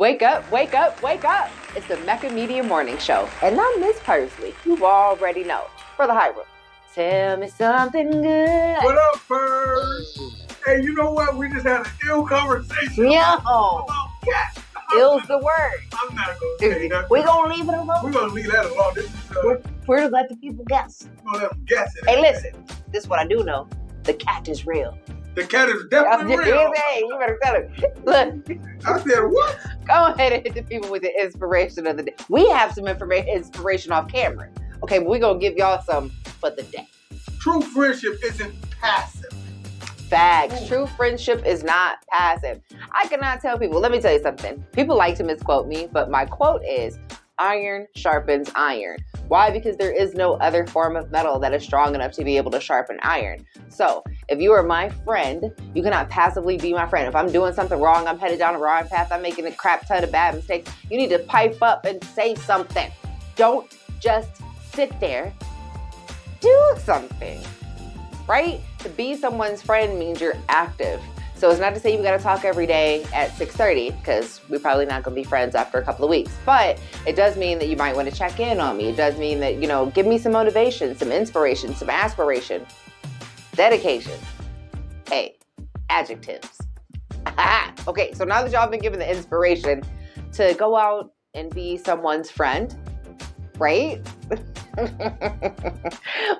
Wake up, wake up, wake up. It's the Mecca Media Morning Show. And I'm Miss Pursley. You already know. For the high room. Tell me something good. What up, Purse? Hey, you know what? We just had an ill conversation about cats. Ill's the word. I'm not going to say that. We're going to leave it alone. We're going to leave that alone. This is, we're going to let the people guess. We're going to let them guess it. Hey, listen. This is what I do know. The cat is real. The cat is definitely real. Hey, you better tell it. Look. I said, what? Go ahead and hit the people with the inspiration of the day. We have some inspiration off camera. Okay, but we're going to give y'all some for the day. True friendship isn't passive. Facts. True friendship is not passive. I cannot tell people. Let me tell you something. People like to misquote me, but my quote is, iron sharpens iron. Why? Because there is no other form of metal that is strong enough to be able to sharpen iron. So if you are my friend, you cannot passively be my friend. If I'm doing something wrong, I'm headed down the wrong path, I'm making a crap ton of bad mistakes, you need to pipe up and say something. Don't just sit there. Do something, right? To be someone's friend means you're active. So it's not to say you got to talk every day at 6:30 because we're probably not going to be friends after a couple of weeks. But it does mean that you might want to check in on me. It does mean that, give me some motivation, some inspiration, some aspiration, dedication. Hey, adjectives. Okay, so now that y'all have been given the inspiration to go out and be someone's friend, right?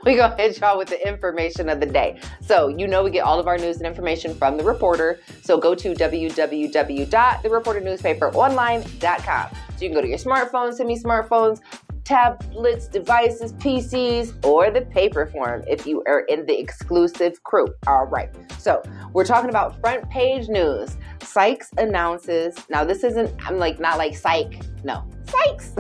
We gonna hit y'all with the information of the day. So we get all of our news and information from The Reporter. So go to www.thereporternewspaperonline.com. So you can go to your smartphones, semi-smartphones, tablets, devices, PCs, or the paper form if you are in the exclusive crew. All right. So we're talking about front page news. Sykes announces, now this isn't, not like psych, no. Sykes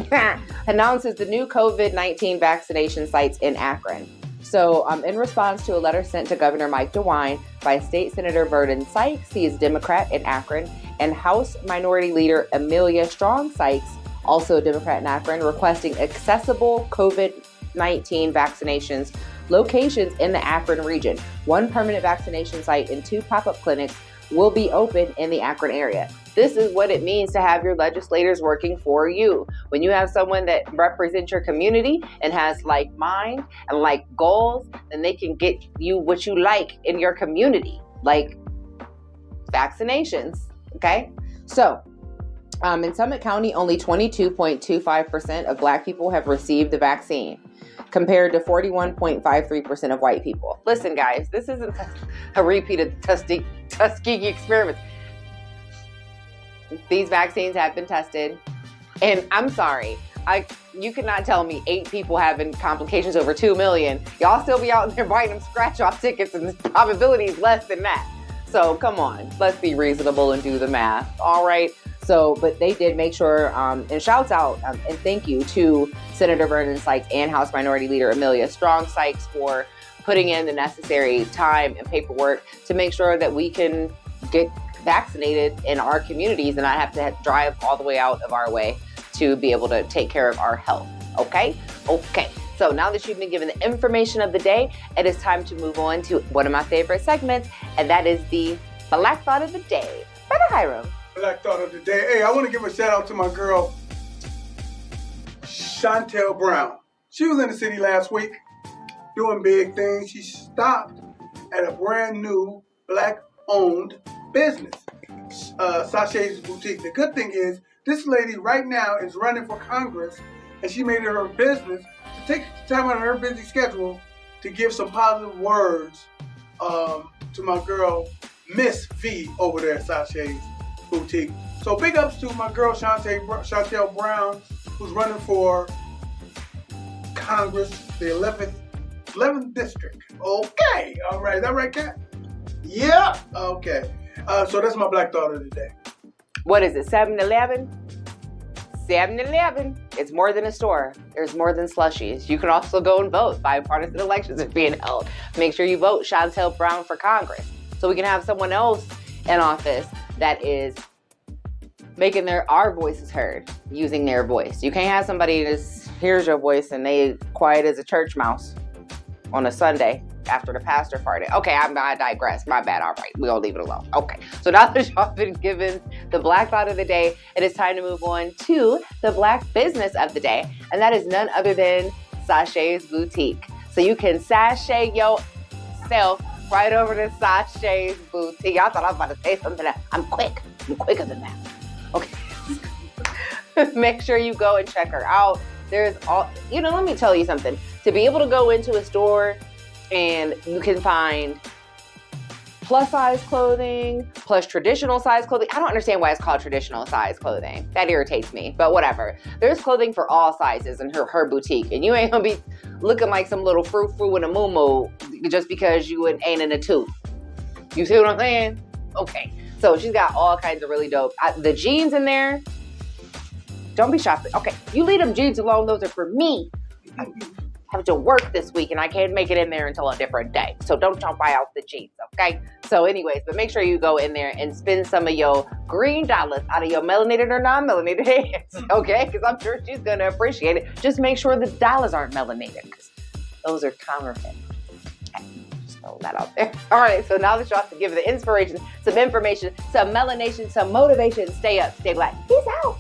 announces the new COVID-19 vaccination sites in Akron. So in response to a letter sent to Governor Mike DeWine by State Senator Vernon Sykes, he is Democrat in Akron, and House Minority Leader Amelia Strong Sykes, also a Democrat in Akron, requesting accessible COVID-19 vaccinations locations in the Akron region. One permanent vaccination site and 2 pop-up clinics will be open in the Akron area. This is what it means to have your legislators working for you. When you have someone that represents your community and has like mind and like goals, then they can get you what you like in your community, like vaccinations, okay? So, in Summit County, only 22.25% of Black people have received the vaccine, compared to 41.53% of white people. Listen, guys, this isn't a repeat of the Tuskegee experiment. These vaccines have been tested, and I'm sorry, you cannot tell me 8 people having complications over 2 million. Y'all still be out there buying them scratch-off tickets, and the probability is less than that. So come on, let's be reasonable and do the math. All right. So, but they did make sure, and shouts out and thank you to Senator Vernon Sykes and House Minority Leader Amelia Strong Sykes for putting in the necessary time and paperwork to make sure that we can get vaccinated in our communities and not have to drive all the way out of our way to be able to take care of our health. Okay? Okay. So now that you've been given the information of the day, it is time to move on to one of my favorite segments, and that is the Black Thought of the Day. Brother Hiram. Black Thought of the Day. Hey, I want to give a shout out to my girl, Chantel Brown. She was in the city last week doing big things. She stopped at a brand new Black-owned business, Sachet's Boutique. The good thing is, this lady right now is running for Congress, and she made it her business to take time out of her busy schedule to give some positive words to my girl, Miss V, over there at Sachet's Boutique. So big ups to my girl, Chantel Brown, who's running for Congress, the 11th district. Okay, all right, is that right, Kat? Yeah, okay. So that's my Black Thought of the Day. What is it, 7-Eleven? 7-Eleven. It's more than a store. There's more than slushies. You can also go and vote. Bipartisan elections are being held. Make sure you vote Chantel Brown for Congress so we can have someone else in office that is making our voices heard, using their voice. You can't have somebody that hears your voice and they quiet as a church mouse on a Sunday. after the pastor farted. Okay, I digress. My bad. All right, we'll leave it alone. Okay, so now that y'all been given the Black thought of the day, it is time to move on to the Black business of the day, and that is none other than Sachet's Boutique. So you can sachet yourself right over to Sachet's Boutique. I thought I was about to say something else. I'm quick. I'm quicker than that. Okay. Make sure you go and check her out. There's let me tell you something. To be able to go into a store and you can find plus size clothing, plus traditional size clothing. I don't understand why it's called traditional size clothing. That irritates me, but whatever. There's clothing for all sizes in her boutique, and you ain't gonna be looking like some little frou-frou in a moo-moo just because you ain't in a tooth. You see what I'm saying? Okay. So she's got all kinds of really dope. The jeans in there, don't be shopping. Okay, you leave them jeans alone. Those are for me. I have to work this week and I can't make it in there until a different day. So don't buy out the jeans, okay? So anyways, but make sure you go in there and spend some of your green dollars out of your melanated or non-melanated hands, okay? Because I'm sure she's going to appreciate it. Just make sure the dollars aren't melanated because those are counterfeit. Just throw that out there. All right, so now that y'all have to give the inspiration, some information, some melanation, some motivation, stay up, stay black. Peace out.